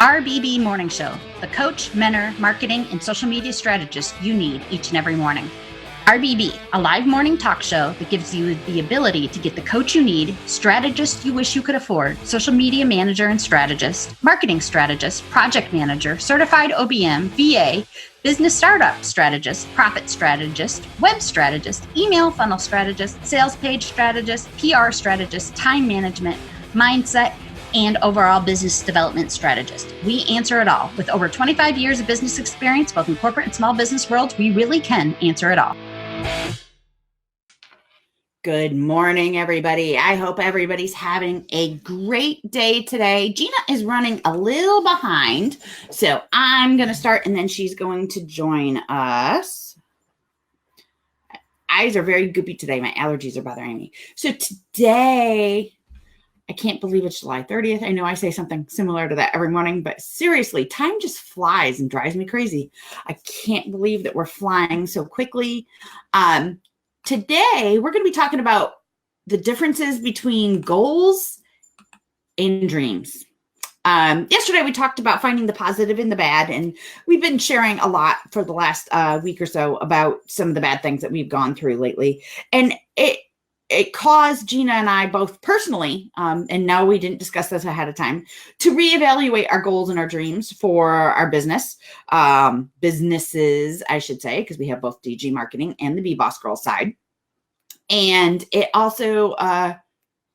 RBB Morning Show, the coach, mentor, marketing, and social media strategist you need each and every morning. RBB, a live morning talk show that gives you the ability to get the coach you need, strategist you wish you could afford, social media manager and strategist, marketing strategist, project manager, certified OBM, VA, business startup strategist, profit strategist, web strategist, email funnel strategist, sales page strategist, PR strategist, time management, mindset, and overall business development strategist. We answer it all. With over 25 years of business experience, both in corporate and small business worlds, we really can answer it all. Good morning, everybody. I hope everybody's having a great day today. Gina is running a little behind, so I'm going to start and then she's going to join us. Eyes are very goopy today. My allergies are bothering me. So today, I can't believe it's July 30th. I know I say something similar to that every morning, but seriously, time just flies and drives me crazy. I can't believe that we're flying so quickly. Today, we're going to be talking about the differences between goals and dreams. Yesterday, we talked about finding the positive in the bad, and we've been sharing a lot for the last week or so about some of the bad things that we've gone through lately. And it caused Gina and I both personally, and no, we didn't discuss this ahead of time, to reevaluate our goals and our dreams for our businesses, I should say, because we have both DG marketing and the Bee Boss Girl side. And it also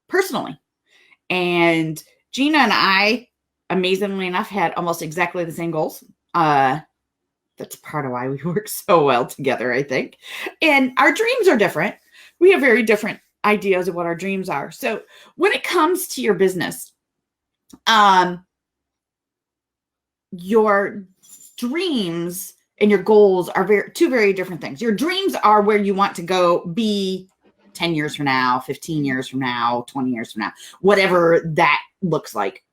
personally. And Gina and I, amazingly enough, had almost exactly the same goals. That's part of why we work so well together, I think. And our dreams are different. We have very different ideas of what our dreams are. So when it comes to your business, your dreams and your goals are two very different things. Your dreams are where you want to go be 10 years from now, 15 years from now, 20 years from now, whatever that looks like.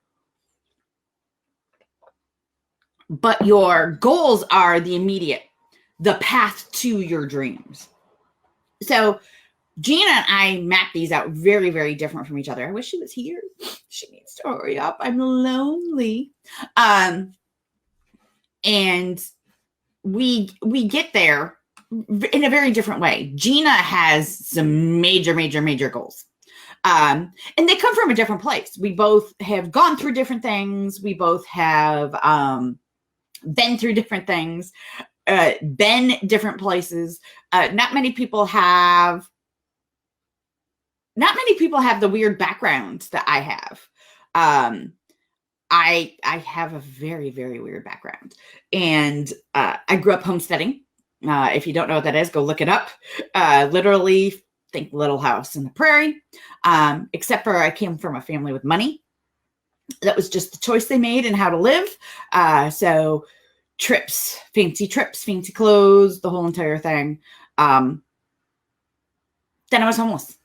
But your goals are the immediate, the path to your dreams. So Gina and I map these out very, very different from each other. I wish she was here. She needs to hurry up. I'm lonely. And we get there in a very different way. Gina has some major goals. And they come from a different place. We both have gone through different things. We both have been through different things, been different places. Not many people have the weird background that I have. I have a very, very weird background. And I grew up homesteading. If you don't know what that is, go look it up. Literally, think Little House in the Prairie. Except for I came from a family with money. That was just the choice they made and how to live. So trips, fancy clothes, the whole entire thing. Then I was homeless.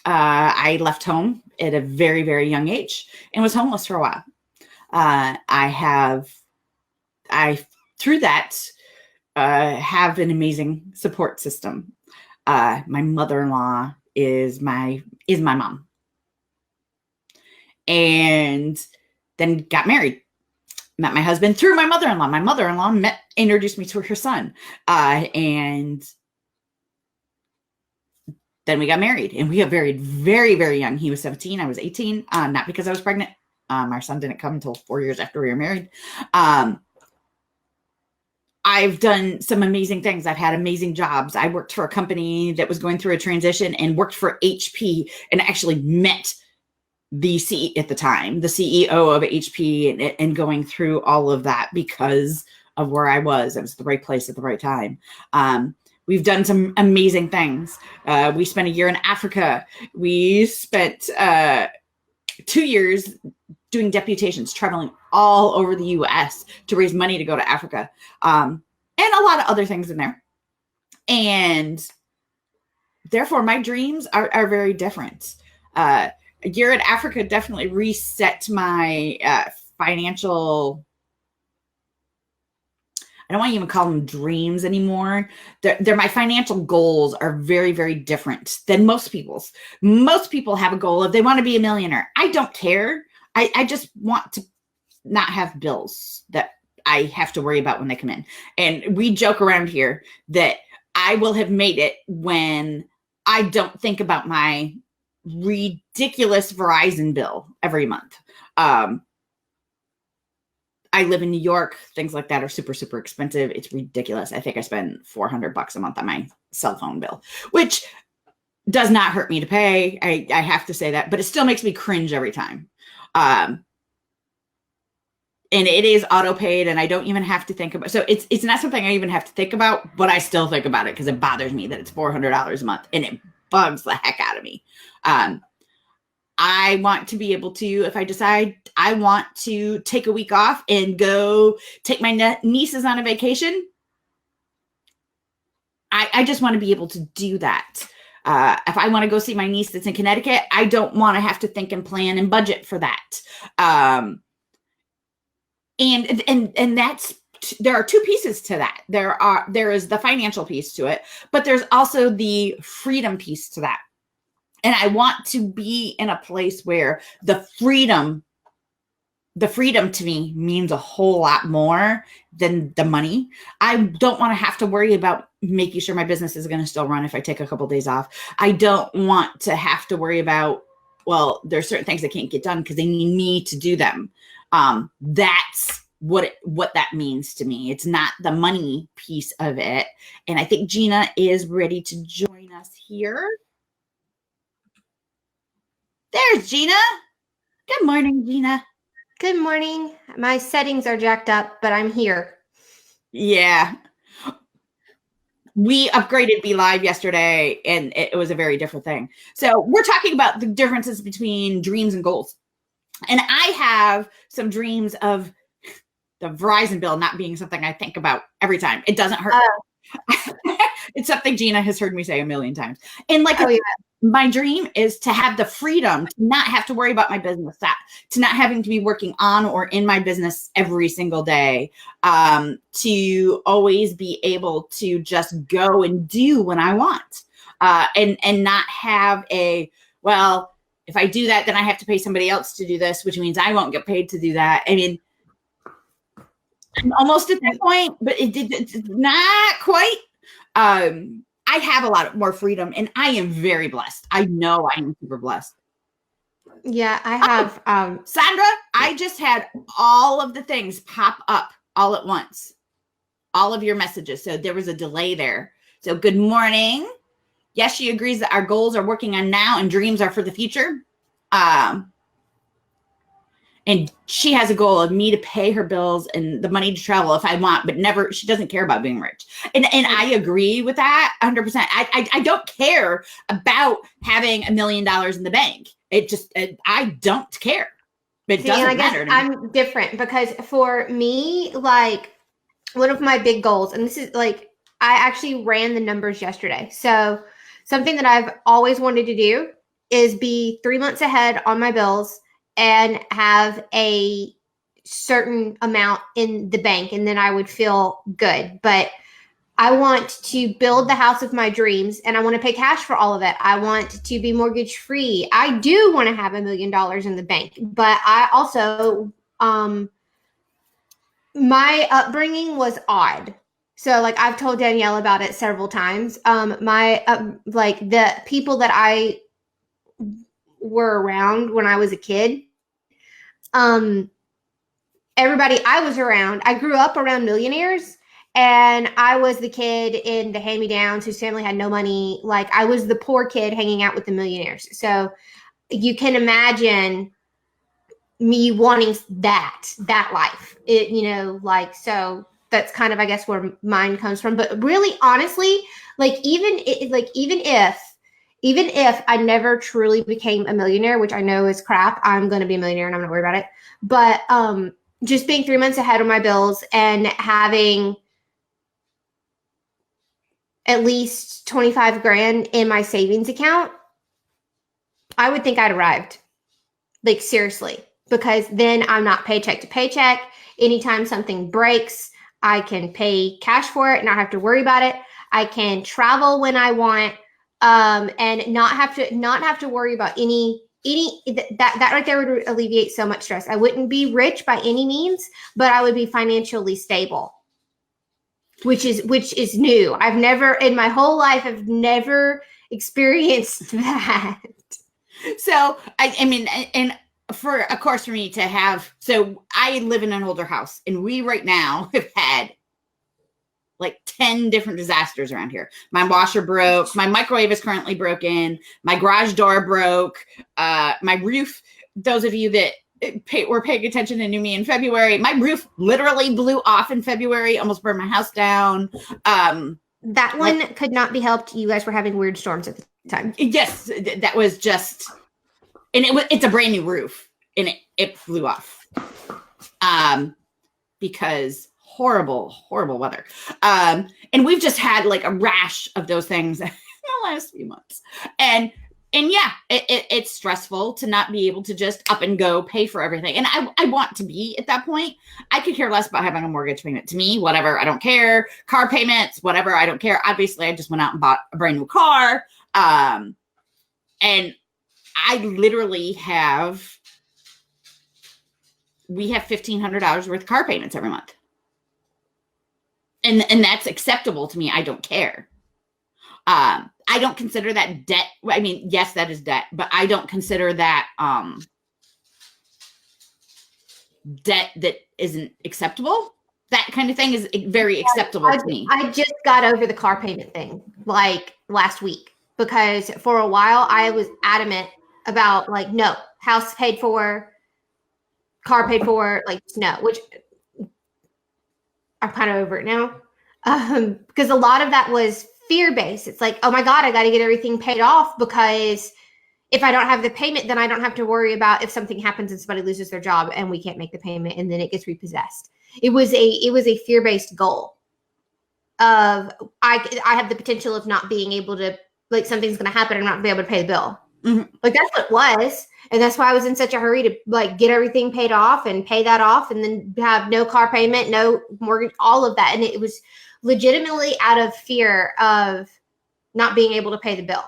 I left home at a very, very young age and was homeless for a while. Through that, have an amazing support system. My mother-in-law is my mom. And then got married. Met my husband through my mother-in-law. My mother-in-law introduced me to her son. And then we got married, and we got married very, very young. He was 17. I was 18. Not because I was pregnant. Our son didn't come until 4 years after we were married. I've done some amazing things. I've had amazing jobs. I worked for a company that was going through a transition and worked for HP and actually met the at the time, the CEO of HP and going through all of that because of where I was. I was at the right place at the right time. We've done some amazing things. We spent a year in Africa. We spent 2 years doing deputations, traveling all over the U.S. to raise money to go to Africa, and a lot of other things in there. And therefore, my dreams are very different. A year in Africa definitely reset my financial. I don't want to even call them dreams anymore. My financial goals are very, very different than most people's. Most people have a goal of they want to be a millionaire. I don't care. I just want to not have bills that I have to worry about when they come in. And we joke around here that I will have made it when I don't think about my ridiculous Verizon bill every month. I live in New York. Things like that are super, super expensive. It's ridiculous. I think I spend $400 a month on my cell phone bill, which does not hurt me to pay. I have to say that, but it still makes me cringe every time. And it is auto paid, and I don't even have to think about. So it's not something I even have to think about, but I still think about it because it bothers me that it's $400 a month, and it bugs the heck out of me. I want to be able to, if I decide I want to take a week off and go take my nieces on a vacation, I just want to be able to do that. If I want to go see my niece that's in Connecticut, I don't want to have to think and plan and budget for that. And that's, there are two pieces to that. There is the financial piece to it, but there's also the freedom piece to that. And I want to be in a place where the freedom to me means a whole lot more than the money. I don't want to have to worry about making sure my business is going to still run if I take a couple of days off. I don't want to have to worry about, well, there's certain things I can't get done because they need me to do them. That's what that means to me. It's not the money piece of it. And I think Gina is ready to join us here. There's Gina. Good morning, Gina. Good morning. My settings are jacked up, but I'm here. Yeah. We upgraded Be Live yesterday, and it was a very different thing. So we're talking about the differences between dreams and goals. And I have some dreams of the Verizon bill not being something I think about every time. It doesn't hurt. It's something Gina has heard me say a million times. And like, my dream is to have the freedom to not have to worry about my business, to not having to be working on or in my business every single day, to always be able to just go and do when I want, and not have well, if I do that, then I have to pay somebody else to do this, which means I won't get paid to do that. I mean, I'm almost at that point, but it's not quite. I have a lot more freedom, and I am very blessed. I know I am super blessed. Yeah, I have. Sandra, I just had all of the things pop up all at once. All of your messages. So there was a delay there. So good morning. Yes, she agrees that our goals are working on now and dreams are for the future. And she has a goal of me to pay her bills and the money to travel if I want, but never, she doesn't care about being rich. And I agree with that 100%. I don't care about having $1 million in the bank. I don't care. It doesn't matter to me. I'm different because for me, like one of my big goals, and this is like, I actually ran the numbers yesterday. So something that I've always wanted to do is be 3 months ahead on my bills and have a certain amount in the bank, and then I would feel good. But I want to build the house of my dreams, and I want to pay cash for all of it. I want to be mortgage free. I do want to have $1 million in the bank, but I also, my upbringing was odd. So like I've told Danielle about it several times. Like the people that I were around when I was a kid, everybody I was around, I grew up around millionaires, and I was the kid in the hand-me-downs whose family had no money. Like I was the poor kid hanging out with the millionaires. So you can imagine me wanting that life. So that's kind of, I guess, where mine comes from. But really, honestly, even if I never truly became a millionaire, which I know is crap, I'm going to be a millionaire and I'm not worried about it. But just being 3 months ahead of my bills and having at least 25 grand in my savings account, I would think I'd arrived. Like seriously, because then I'm not paycheck to paycheck. Anytime something breaks, I can pay cash for it, not have to worry about it. I can travel when I want. And not have to worry about any that right there would alleviate so much stress. I wouldn't be rich by any means, but I would be financially stable, which is new. I've never in my whole life, I've never experienced that. So I mean, and of course for me to have, so I live in an older house, and we right now have had like 10 different disasters around here. My washer broke. My microwave is currently broken. My garage door broke. My roof, those of you that were paying attention and knew me in February, my roof literally blew off in February, almost burned my house down. That one could not be helped. You guys were having weird storms at the time. Yes, that was just, and it's a brand new roof, and it flew off. Because horrible weather. And we've just had like a rash of those things in the last few months. And yeah, it's stressful to not be able to just up and go pay for everything. And I want to be at that point. I could care less about having a mortgage payment. To me, whatever, I don't care. Car payments, whatever, I don't care. Obviously, I just went out and bought a brand new car. And I literally we have $1,500 worth of car payments every month. And that's acceptable to me. I don't care. I don't consider that debt. I mean, yes, that is debt, but I don't consider that debt that isn't acceptable. That kind of thing is very acceptable to me. I just got over the car payment thing like last week, because for a while I was adamant about like, no, house paid for, car paid for, like no, which I'm kind of over it now. Because a lot of that was fear-based. It's like, oh my God, I got to get everything paid off, because if I don't have the payment, then I don't have to worry about if something happens and somebody loses their job and we can't make the payment and then it gets repossessed. It was a fear-based goal of I have the potential of not being able to, like, something's going to happen and not be able to pay the bill. Mm-hmm. Like that's what it was. And that's why I was in such a hurry to like get everything paid off and pay that off and then have no car payment, no mortgage, all of that. And it was legitimately out of fear of not being able to pay the bill.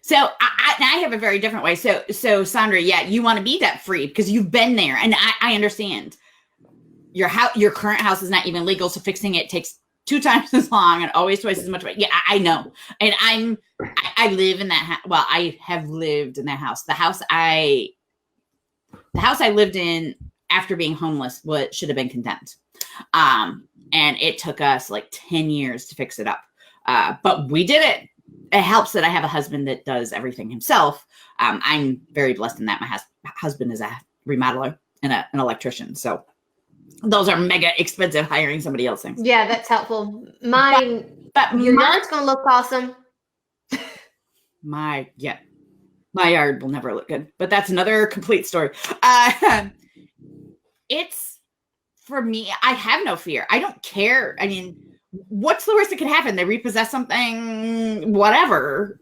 So I have a very different way. So Sandra, yeah, you want to be debt free because you've been there, and I understand. Your current house is not even legal, so fixing it takes 2 times as long and always twice as much. Yeah, I know, and I live in that. Well, I have lived in that house. The house I lived in after being homeless should have been condemned, and it took us like 10 years to fix it up, but we did it. It helps that I have a husband that does everything himself. I'm very blessed in that my husband is a remodeler and an electrician. So those are mega expensive hiring somebody else things. Yeah, that's helpful. Mine, but your yard's going to look awesome. My yard will never look good, but that's another complete story. It's for me, I have no fear. I don't care. I mean, what's the worst that could happen? They repossess something, whatever.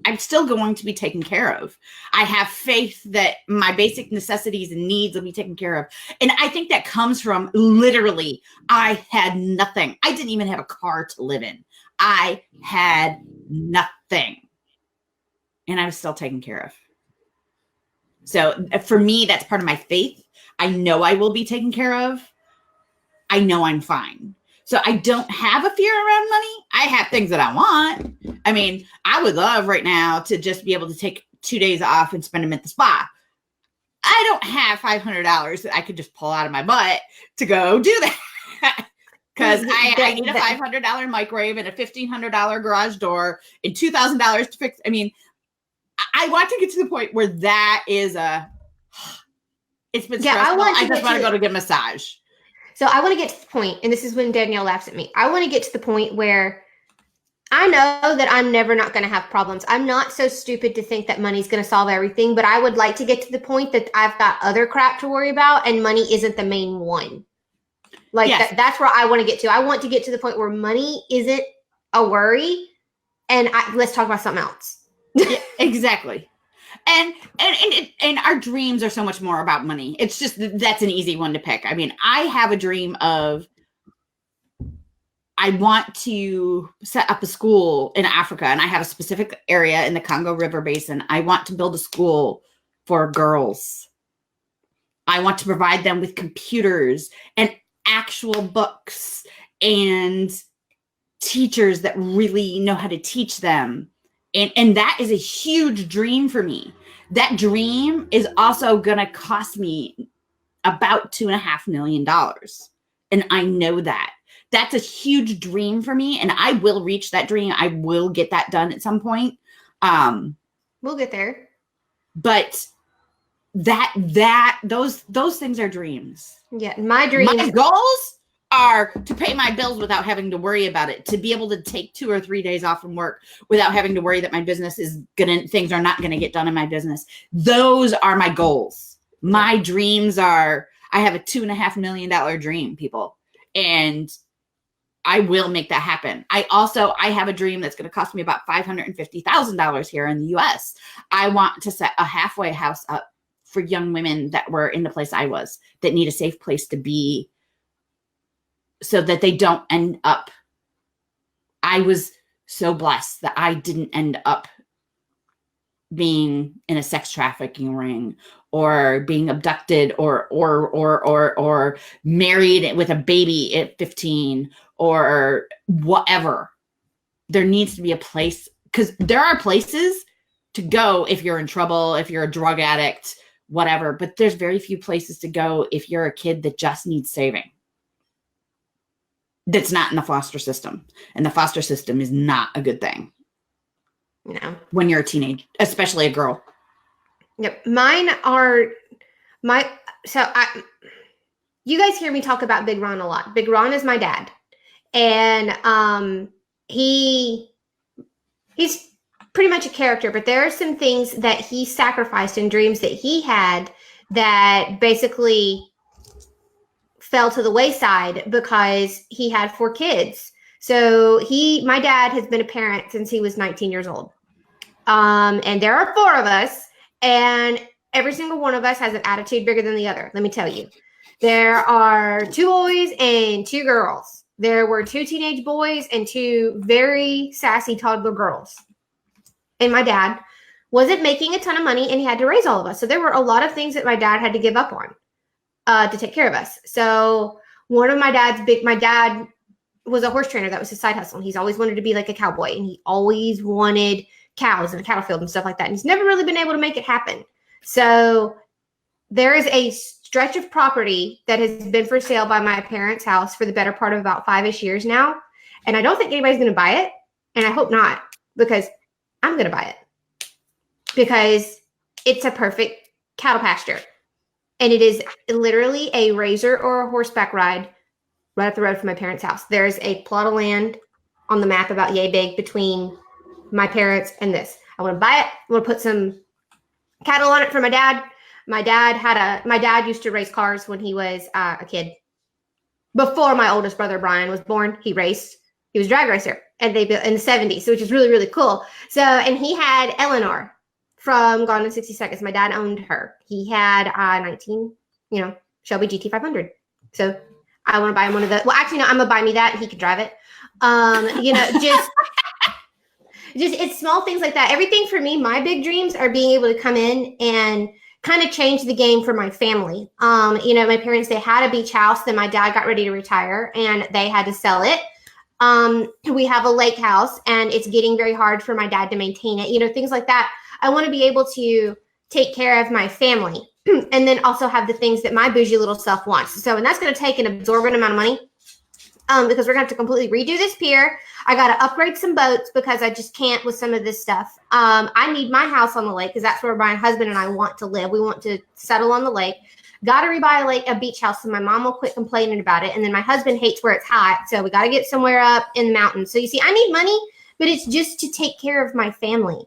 I'm still going to be taken care of. I have faith that my basic necessities and needs will be taken care of. And I think that comes from literally, I had nothing. I didn't even have a car to live in. I had nothing. And I was still taken care of. So for me, that's part of my faith. I know I will be taken care of. I know I'm fine. So I don't have a fear around money. I have things that I want. I mean, I would love right now to just be able to take 2 days off and spend them at the spa. I don't have $500 that I could just pull out of my butt to go do that. Because I need a $500 microwave and a $1,500 garage door and $2,000 to fix. I mean, I want to get to the point where that is it's been stressful. I just want to go to get a massage. So I want to get to the point, and this is when Danielle laughs at me. I want to get to the point where I know that I'm never not going to have problems. I'm not so stupid to think that money's going to solve everything, but I would like to get to the point that I've got other crap to worry about, and money isn't the main one. Like yes. That's where I want to get to. I want to get to the point where money isn't a worry, and let's talk about something else. Yeah, exactly. And our dreams are so much more about money. It's just, that's an easy one to pick. I mean, I have a dream of, I want to set up a school in Africa, and I have a specific area in the Congo River Basin. I want to build a school for girls. I want to provide them with computers and actual books and teachers that really know how to teach them. And that is a huge dream for me. That dream is also going to cost me about $2.5 million. And I know that. That's a huge dream for me. And I will reach that dream. I will get that done at some point. We'll get there. But those things are dreams. Yeah, my dreams. My goals are to pay my bills without having to worry about it, to be able to take 2 or 3 days off from work without having to worry that my business things are not gonna get done in my business. Those are my goals. My dreams are, I have a $2.5 million dream, people, and I will make that happen. I have a dream that's going to cost me about $550,000 here in the US. I want to set a halfway house up for young women that were in the place I was, that need a safe place to be, so that they don't end up. I was so blessed that I didn't end up being in a sex trafficking ring or being abducted or married with a baby at 15 or whatever. There needs to be a place, because there are places to go if you're in trouble, if you're a drug addict, whatever, but there's very few places to go if you're a kid that just needs saving. That's not in the foster system. And the foster system is not a good thing. No. When you're a teenager, especially a girl. Yep. You guys hear me talk about Big Ron a lot. Big Ron is my dad. And he's pretty much a character, but there are some things that he sacrificed and dreams that he had that basically fell to the wayside because he had 4 kids. So my dad has been a parent since he was 19 years old. And there are 4 of us, and every single one of us has an attitude bigger than the other. Let me tell you, there are 2 boys and 2 girls. There were 2 teenage boys and 2 very sassy toddler girls. And my dad wasn't making a ton of money, and he had to raise all of us. So there were a lot of things that my dad had to give up on to take care of us. So one of my dad was a horse trainer. That was his side hustle. And he's always wanted to be like a cowboy, and he always wanted cows in a cattle field and stuff like that. And he's never really been able to make it happen. So there is a stretch of property that has been for sale by my parents' house for the better part of about 5-ish years now. And I don't think anybody's going to buy it. And I hope not, because I'm going to buy it, because it's a perfect cattle pasture. And it is literally a razor or a horseback ride right up the road from my parents' house. There's a plot of land on the map about yay big between my parents and this. I want to buy it. I want to put some cattle on it for my dad. My dad used to race cars when he was a kid. Before my oldest brother, Brian, was born, he raced. He was a drag racer, and they built in the 70s, which is really, really cool. So, and he had Eleanor from Gone in 60 Seconds. My dad owned her. He had 19, Shelby GT500. So I want to buy him one of the, well, actually, no, I'm going to buy me that, and he could drive it. Just it's small things like that. Everything for me, my big dreams are being able to come in and kind of change the game for my family. My parents, they had a beach house. Then my dad got ready to retire, and they had to sell it. We have a lake house, and it's getting very hard for my dad to maintain it. Things like that. I want to be able to take care of my family and then also have the things that my bougie little self wants. So, and that's going to take an absorbent amount of money. Because we're going to have to completely redo this pier. I got to upgrade some boats because I just can't with some of this stuff. I need my house on the lake because that's where my husband and I want to live. We want to settle on the lake. Got to rebuy a beach house so my mom will quit complaining about it. And then my husband hates where it's hot. So we got to get somewhere up in the mountains. So you see, I need money, but it's just to take care of my family.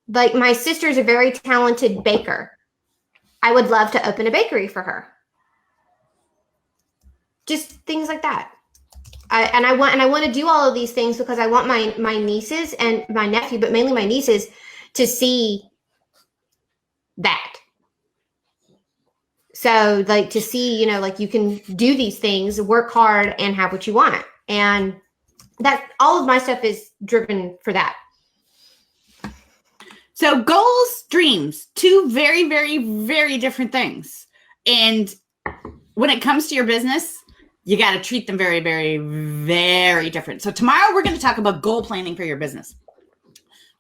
Like, my sister's a very talented baker. I would love to open a bakery for her. Just things like that. I want to do all of these things because I want my nieces and my nephew, but mainly my nieces, to see that. So, like, to see, you can do these things, work hard, and have what you want. And that all of my stuff is driven for that. So goals, dreams, two very, very, very different things. And when it comes to your business, you got to treat them very, very, very different. So tomorrow we're going to talk about goal planning for your business.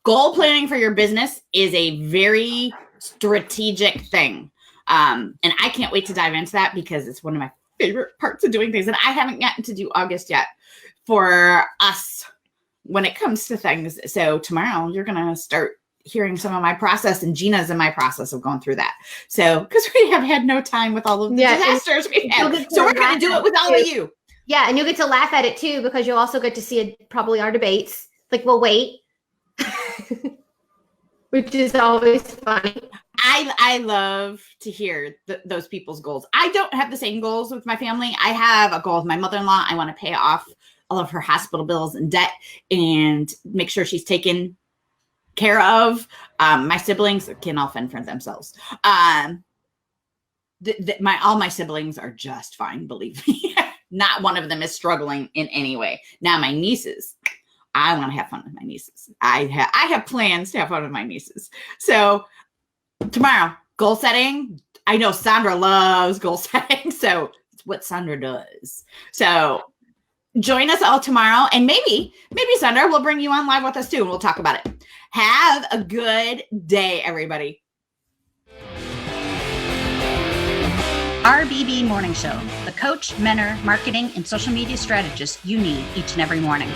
Goal planning for your business is a very strategic thing. And I can't wait to dive into that because it's one of my favorite parts of doing things. And I haven't gotten to do August yet for us when it comes to things. So tomorrow you're going to start hearing some of my process, and Gina's in my process of going through that. So, because we have had no time with all of the disasters we've had. So we're going to do it with all of you. Yeah. And you'll get to laugh at it too, because you'll also get to see probably our debates. Like, we'll wait. Which is always funny. I love to hear those people's goals. I don't have the same goals with my family. I have a goal with my mother-in-law. I want to pay off all of her hospital bills and debt and make sure she's taken care of. My siblings can all fend for themselves. All my siblings are just fine, believe me. Not one of them is struggling in any way. Now my nieces, I want to have fun with my nieces. I have plans to have fun with my nieces. So tomorrow, goal setting. I know Sandra loves goal setting, so it's what Sandra does. So join us all tomorrow, and maybe Sandra will bring you on live with us too, and we'll talk about it. Have a good day, everybody. RBB Morning Show, the coach, mentor, marketing, and social media strategist you need each and every morning.